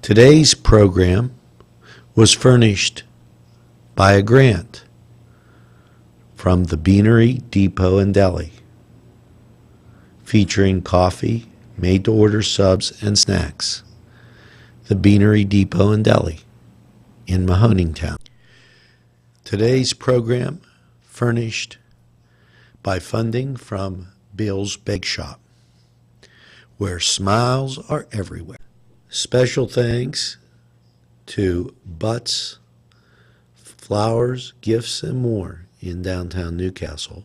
Today's program was furnished by a grant from the Beanery Depot and Deli, featuring coffee, made-to-order subs, and snacks. The Beanery Depot and Deli in Mahoningtown. Today's program furnished by funding from Bill's Bake Shop, where smiles are everywhere. Special thanks to Butts, Flowers, Gifts, and More in downtown Newcastle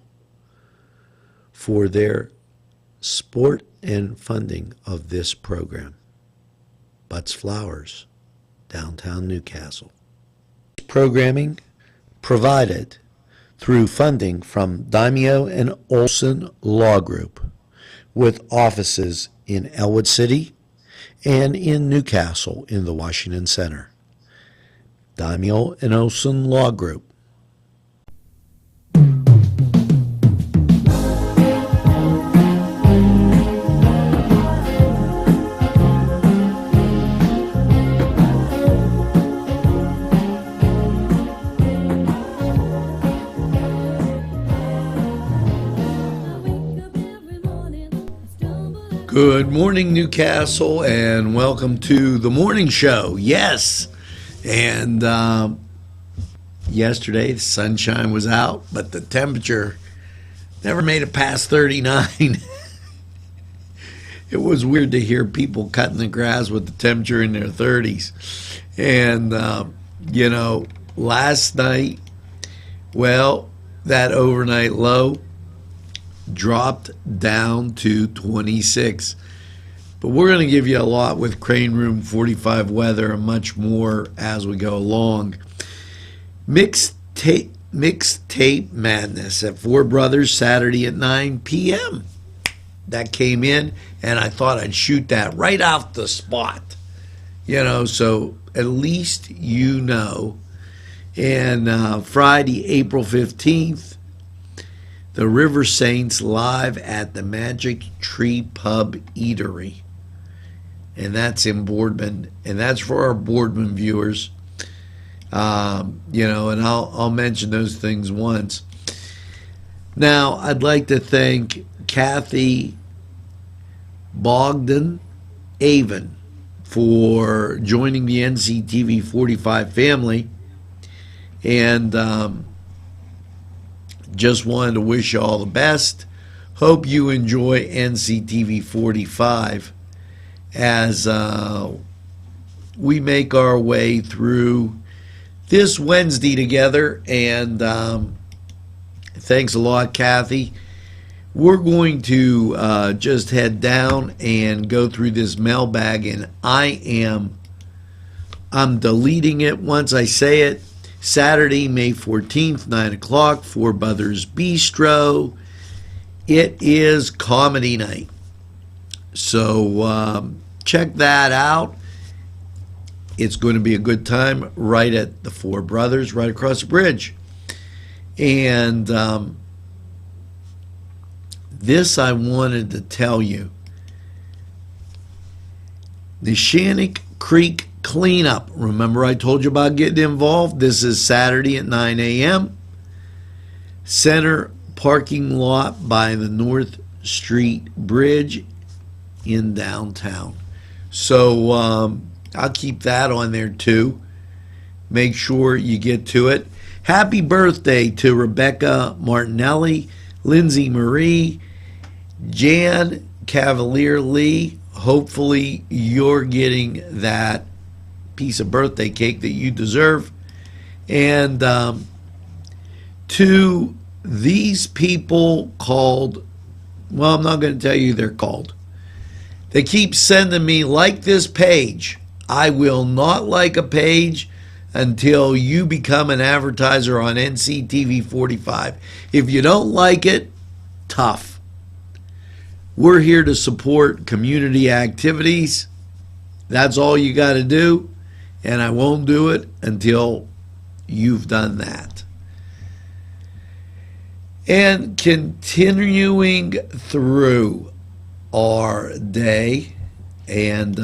for their support and funding of this program. Butts Flowers, downtown Newcastle. Programming provided through funding from Daimio and Olson Law Group, with offices in Elwood City and in Newcastle in the Washington Center. Daimio and Olson Law Group. Good morning, Newcastle, and welcome to the morning show. Yes, and yesterday the sunshine was out, but the temperature never made it past 39. It was weird to hear people cutting the grass with the temperature in their 30s. And, last night, well, that overnight low dropped down to 26. But we're going to give you a lot with Crane Room 45 weather and much more as we go along. Mixtape madness at Four Brothers Saturday at 9 p.m. That came in, and I thought I'd shoot that right off the spot. So at least you know. And Friday, April 15th, the River Saints live at the Magic Tree Pub Eatery. And that's in Boardman. And that's for our Boardman viewers. And I'll mention those things once. Now, I'd like to thank Kathy Bogdan Avon for joining the NCTV45 family. And just wanted to wish you all the best. Hope you enjoy NCTV45 as we make our way through this Wednesday together. And thanks a lot, Kathy. We're going to just head down and go through this mailbag, and I'm deleting it once I say it. Saturday, May 14th, 9 o'clock, Four Brothers Bistro. It is comedy night. So check that out. It's going to be a good time right at the Four Brothers, right across the bridge. And this I wanted to tell you. The Shannock Creek cleanup. Remember I told you about getting involved? This is Saturday at 9 a.m. Center parking lot by the North Street Bridge in downtown. So I'll keep that on there too. Make sure you get to it. Happy birthday to Rebecca Martinelli, Lindsay Marie, Jan Cavalier Lee. Hopefully you're getting that piece of birthday cake that you deserve. And to these people called, well, I'm not going to tell you they're called. They keep sending me, like this page. I will not like a page until you become an advertiser on NCTV45. If you don't like it, tough. We're here to support community activities. That's all you got to do. And I won't do it until you've done that. And continuing through our day, and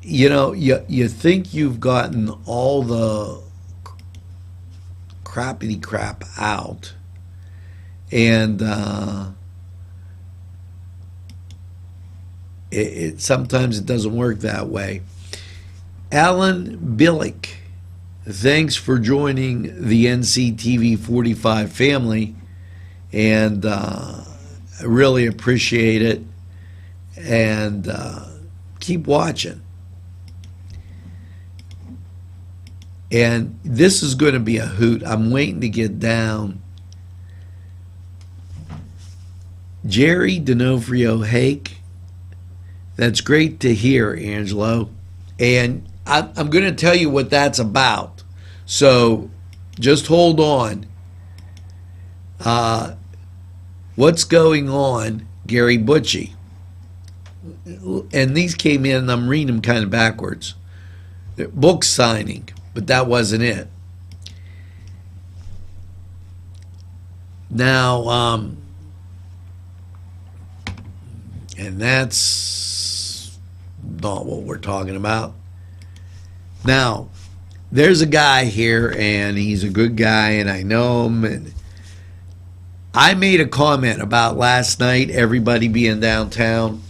You think you've gotten all the crappity crap out, and sometimes it doesn't work that way. Alan Billick, thanks for joining the NCTV45 family, and I really appreciate it, and keep watching. And this is going to be a hoot. I'm waiting to get down. Jerry D'Onofrio Hake, that's great to hear, Angelo. And I'm going to tell you what that's about. So just hold on. What's going on, Gary Butchie? And these came in, and I'm reading them kind of backwards. Book signing, but that wasn't it. Now, and that's not what we're talking about. Now, there's a guy here, and he's a good guy, and I know him, and I made a comment about last night, everybody being downtown,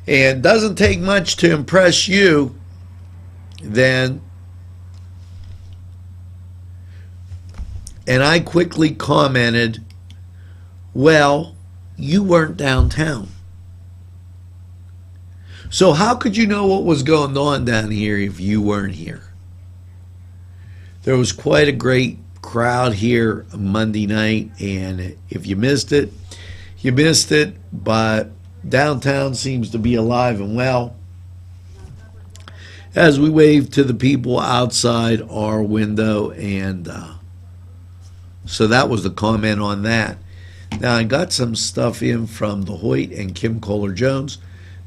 and doesn't take much to impress you, then. And I quickly commented, well, you weren't downtown. So how could you know what was going on down here if you weren't here? There was quite a great crowd here Monday night, and if you missed it, you missed it, but downtown seems to be alive and well as we wave to the people outside our window, and so that was the comment on that. Now, I got some stuff in from the Hoyt and Kim Kohler-Jones,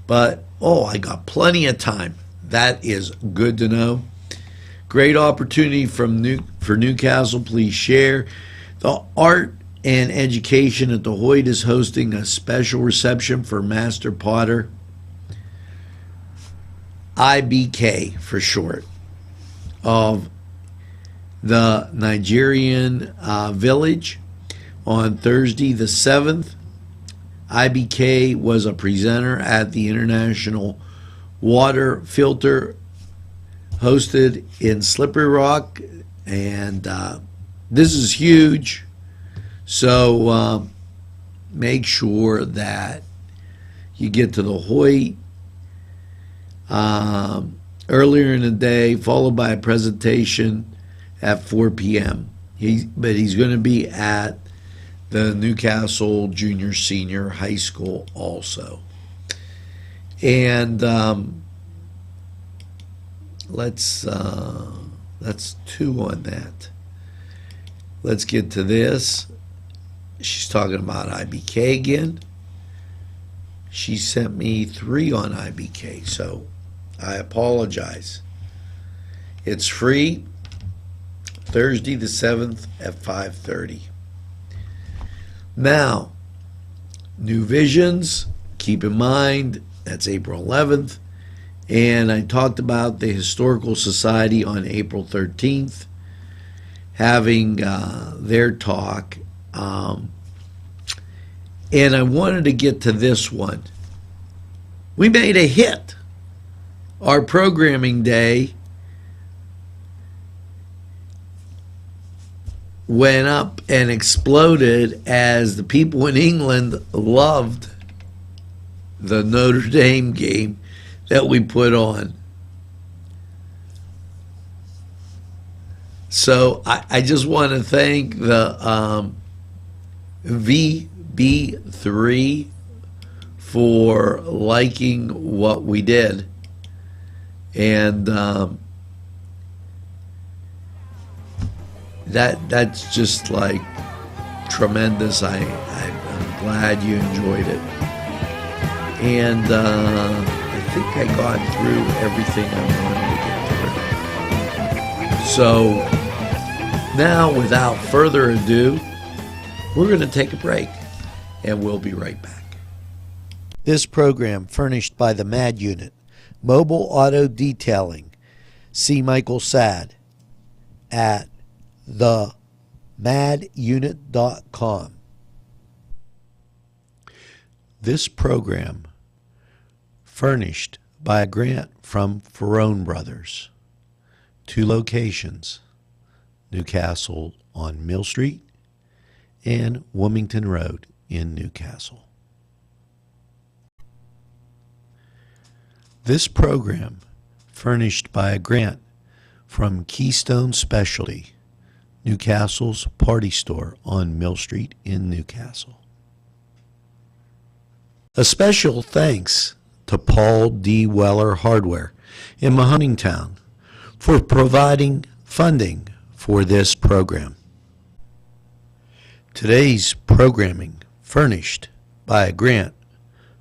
but I got plenty of time. That is good to know. Great opportunity for Newcastle. Please share. The Art and Education at the Hoyt is hosting a special reception for Master Potter, IBK for short, of the Nigerian village on Thursday the 7th. IBK was a presenter at the International Water Filter hosted in Slippery Rock, and this is huge. So make sure that you get to the Hoyt earlier in the day, followed by a presentation at 4 p.m. But he's going to be at the Newcastle Junior Senior High School also. And that's two on that. Let's get to this. She's talking about IBK again. She sent me 3 on IBK, so I apologize. It's free, Thursday the 7th at 5:30. Now, New Visions, keep in mind, that's April 11th. And I talked about the Historical Society on April 13th, having their talk. And I wanted to get to this one. We made a hit. Our programming day went up and exploded as the people in England loved the Notre Dame game that we put on. So I just want to thank the VB3 for liking what we did. And that's just like tremendous. I'm glad you enjoyed it. And I think I got through everything I wanted to get through. So now, without further ado, we're going to take a break, and we'll be right back. This program furnished by the MAD Unit, Mobile auto detailing. See Michael Sad at themadunit.com. This program furnished by a grant from Ferrone Brothers. 2 locations, Newcastle on Mill Street and Wilmington Road in Newcastle. This program furnished by a grant from Keystone Specialty, Newcastle's party store on Mill Street in Newcastle. A special thanks to Paul D. Weller Hardware in Mahoningtown for providing funding for this program. Today's programming furnished by a grant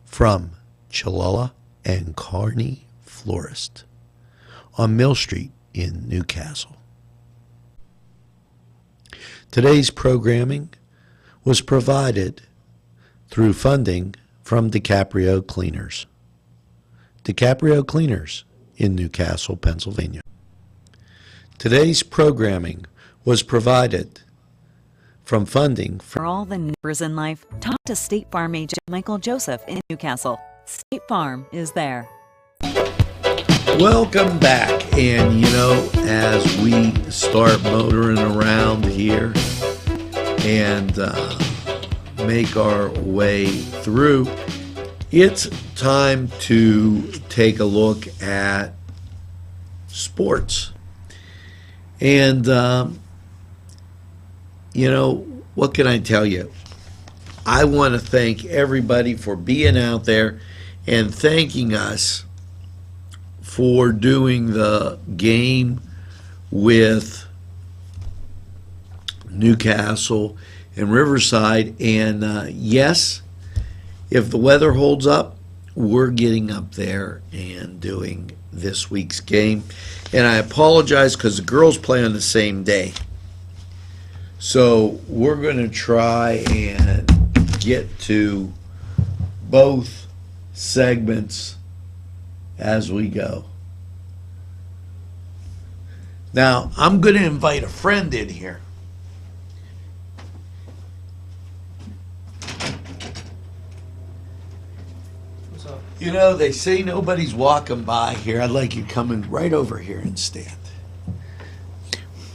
from Chilala and Carney Florist on Mill Street in Newcastle. Today's programming was provided through funding from DiCaprio Cleaners. DiCaprio Cleaners in Newcastle, Pennsylvania. Today's programming was provided from funding For all the numbers in life, talk to State Farm agent Michael Joseph in Newcastle. State Farm is there. Welcome back. And as we start motoring around here and make our way through, it's time to take a look at sports. And, what can I tell you? I want to thank everybody for being out there and thanking us for doing the game with Newcastle and Riverside. And yes, if the weather holds up, we're getting up there and doing this week's game. And I apologize because the girls play on the same day. So we're going to try and get to both segments as we go. Now, I'm going to invite a friend in here. What's up? They say nobody's walking by here. I'd like you coming right over here and stand.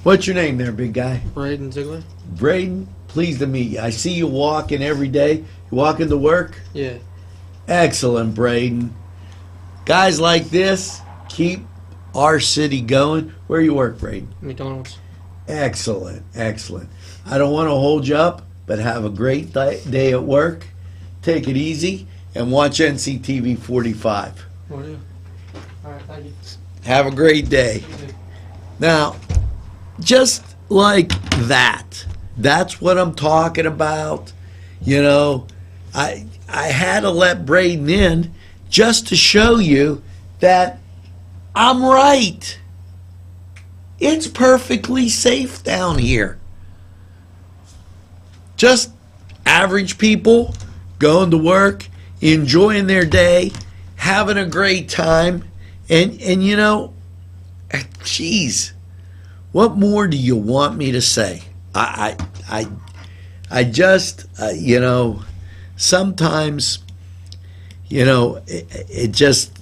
What's your name there, big guy? Braden Ziegler? Braden, pleased to meet you. I see you walking every day. You walking to work? Yeah. Excellent, Braden. Guys like this keep our city going. Where you work, Braden? McDonald's. Excellent, excellent. I don't want to hold you up, but have a great day at work. Take it easy and watch NCTV45. Will do. All right, thank you. Have a great day. You too. Now, just like that, that's what I'm talking about. I had to let Braden in just to show you that I'm right. It's perfectly safe down here. Just average people going to work, enjoying their day, having a great time, and geez, what more do you want me to say? I just sometimes it just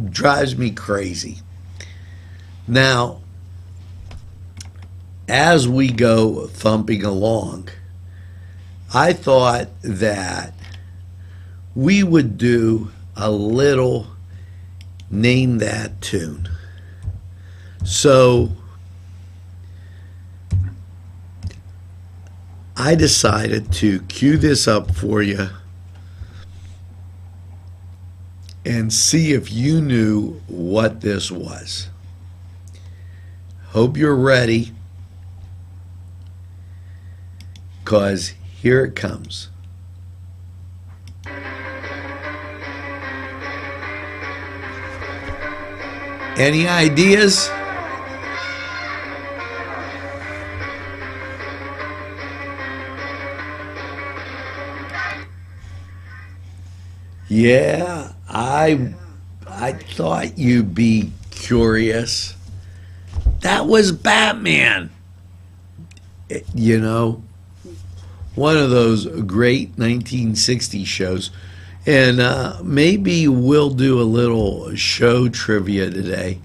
drives me crazy. Now, as we go thumping along, I thought that we would do a little Name That Tune. So I decided to cue this up for you and see if you knew what this was. Hope you're ready, because here it comes. Any ideas? Yeah, I thought you'd be curious. That was Batman. You know, one of those great 1960s shows. And maybe we'll do a little show trivia today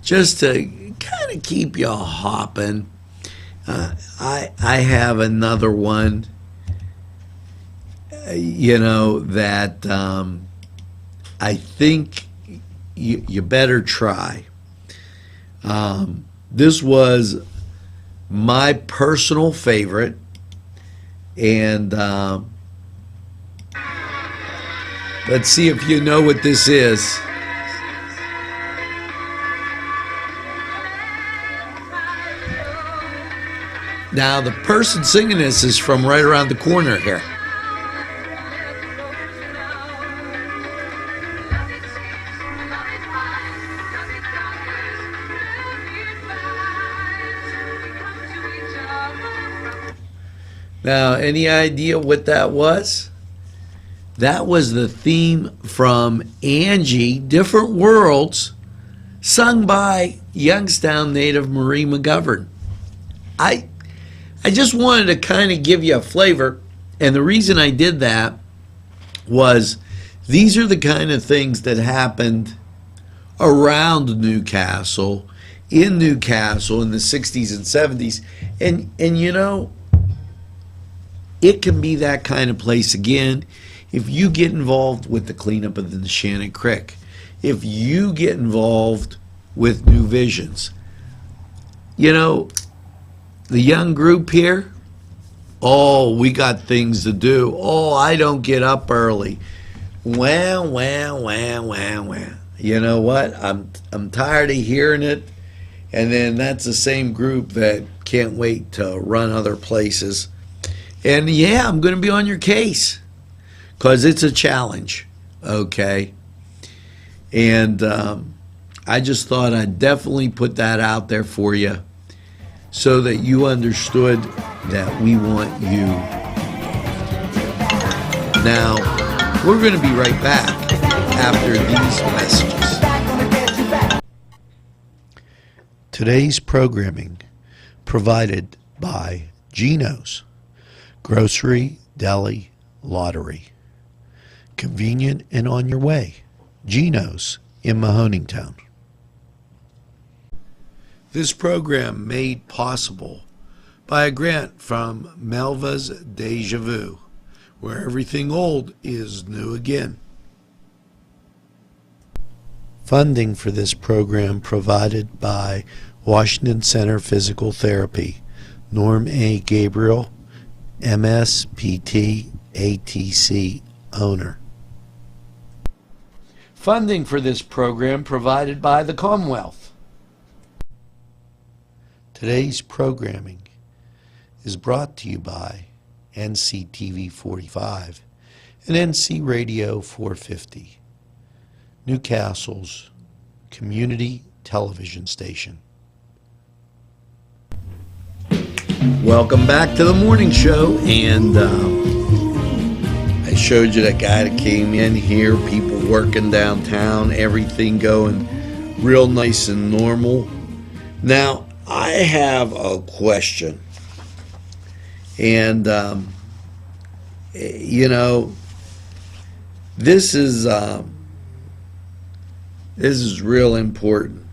just to kind of keep you hopping. I have another one, that I think you better try. This was my personal favorite, and let's see if you know what this is. Now, the person singing this is from right around the corner here. Now, any idea what that was? That was the theme from Angie, Different Worlds, sung by Youngstown native Marie McGovern. I just wanted to kind of give you a flavor, and the reason I did that was these are the kind of things that happened around Newcastle, in the 60s and 70s, and it can be that kind of place again if you get involved with the cleanup of the Shannon Creek, if you get involved with New Visions. The young group here, we got things to do. I don't get up early. Wah, wah, wah, wah, wah. You know what? I'm tired of hearing it. And then that's the same group that can't wait to run other places. And yeah, I'm going to be on your case because it's a challenge, okay? And I just thought I'd definitely put that out there for you so that you understood that we want you. Now, we're going to be right back after these messages. Today's programming provided by Geno's Grocery, Deli, Lottery. Convenient and on your way. Geno's in Mahoningtown. This program made possible by a grant from Melva's Deja Vu, where everything old is new again. Funding for this program provided by Washington Center Physical Therapy, Norm A. Gabriel, MSPT ATC owner. Funding for this program provided by the Commonwealth. Today's programming is brought to you by NCTV45 and NC Radio 450, Newcastle's community television station. Welcome back to the morning show, and I showed you that guy that came in here, people working downtown, everything going real nice and normal. Now, I have a question, and this is real important.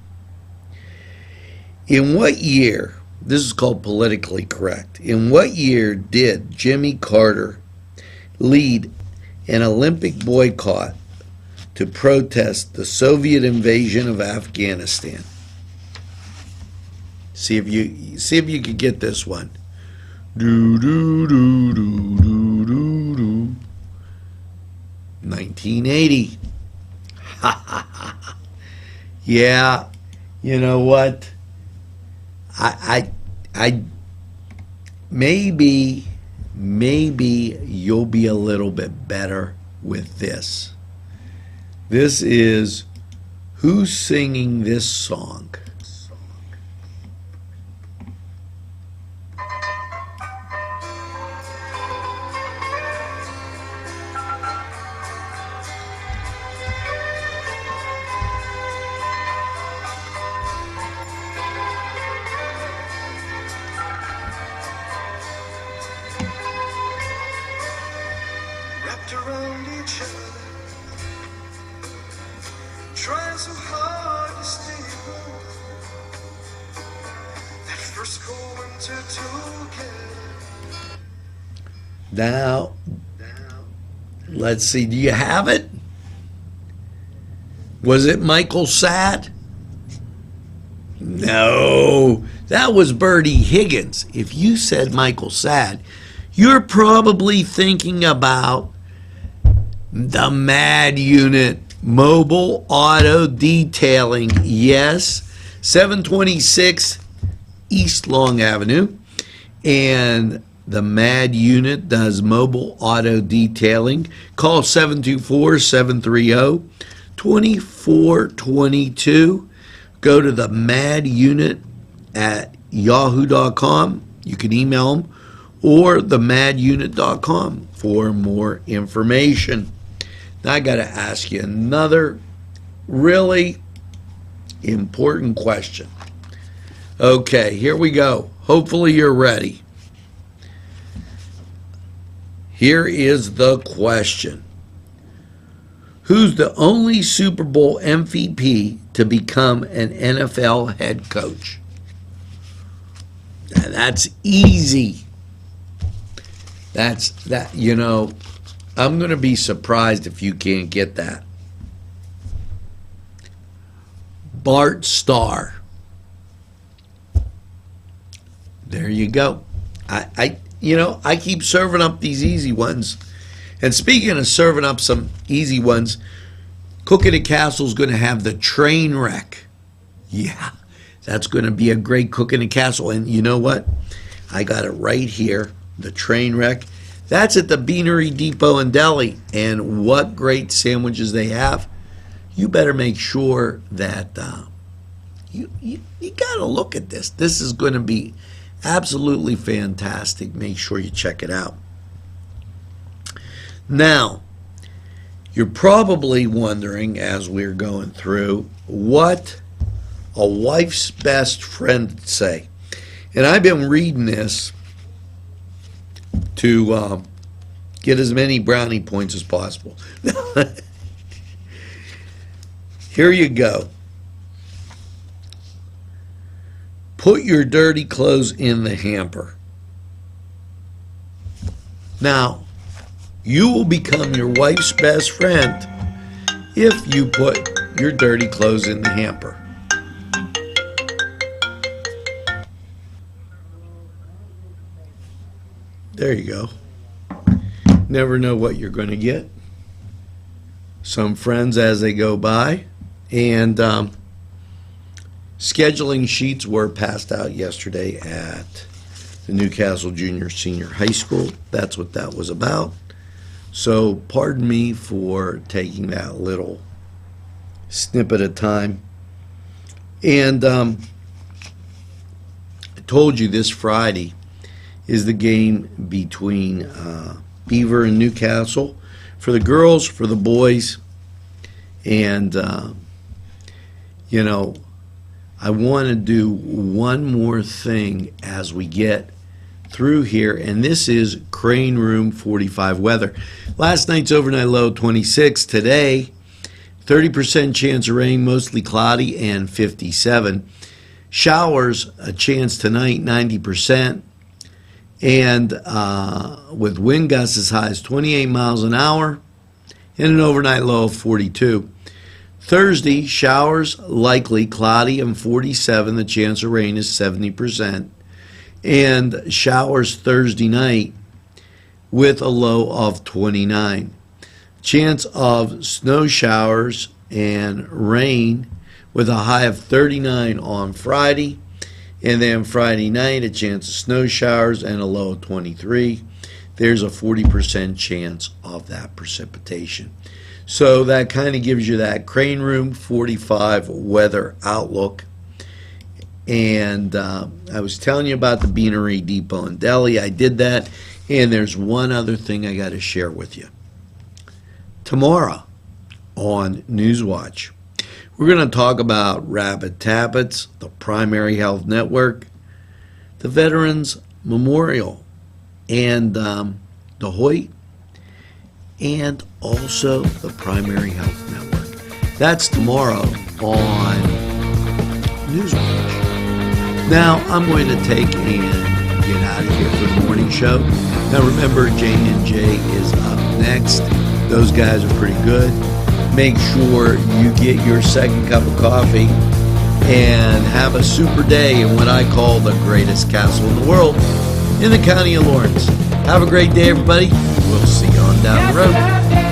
In what year, this is called politically correct, in what year did Jimmy Carter lead an Olympic boycott to protest the Soviet invasion of Afghanistan? See if you could get this one. Do do do do do do do. 1980. Yeah, you know what? I maybe you'll be a little bit better with this. This is who's singing this song. Now, let's see. Do you have it? Was it Michael Sad? No, that was Bertie Higgins. If you said Michael Sad, you're probably thinking about the MAD unit, Mobile Auto Detailing. Yes, 726 East Long Avenue. And the MAD unit does mobile auto detailing. Call 724-730-2422. Go to the MAD unit at yahoo.com. You can email them, or themadunit.com for more information. Now I got to ask you another really important question. Okay, here we go. Hopefully you're ready. Here is the question. Who's the only Super Bowl MVP to become an NFL head coach? Now, that's easy. I'm going to be surprised if you can't get that. Bart Starr. There you go. I keep serving up these easy ones. And speaking of serving up some easy ones, Cooking at Castle's going to have the train wreck. Yeah, that's going to be a great Cooking at Castle. And you know what? I got it right here, the train wreck. That's at the Beanery Depot in Delhi. And what great sandwiches they have. You better make sure that you got to look at this. This is going to be absolutely fantastic. Make sure you check it out. Now, you're probably wondering, as we're going through, what a wife's best friend would say. And I've been reading this to get as many brownie points as possible. Here you go. Put your dirty clothes in the hamper. Now, you will become your wife's best friend if you put your dirty clothes in the hamper. There you go. Never know what you're going to get. Some friends as they go by. And scheduling sheets were passed out yesterday at the Newcastle Junior Senior High School. That's what that was about. So pardon me for taking that little snippet of time. And I told you this Friday is the game between Beaver and Newcastle. For the girls, for the boys. And, I want to do one more thing as we get through here, and this is Crane Room 45 weather. Last night's overnight low 26. Today, 30% chance of rain, mostly cloudy, and 57. Showers, a chance tonight, 90%. And with wind gusts as high as 28 miles an hour, and an overnight low of 42. Thursday, showers likely, cloudy, and 47. The chance of rain is 70%. And showers Thursday night with a low of 29. Chance of snow showers and rain with a high of 39 on Friday. And then Friday night, a chance of snow showers and a low of 23. There's a 40% chance of that precipitation. So that kind of gives you that Crane Room 45 weather outlook. And I was telling you about the Beanery Depot in Delhi. I did that. And there's one other thing I got to share with you. Tomorrow on Newswatch, we're going to talk about Rapid Tablets, the Primary Health Network, the Veterans Memorial, and the Hoyt, and also the Primary Health Network. That's tomorrow on Newswatch. Now, I'm going to take and get out of here for the morning show. Now, remember, J&J is up next. Those guys are pretty good. Make sure you get your second cup of coffee and have a super day in what I call the greatest castle in the world in the county of Lawrence. Have a great day, everybody. We'll see you on down the road.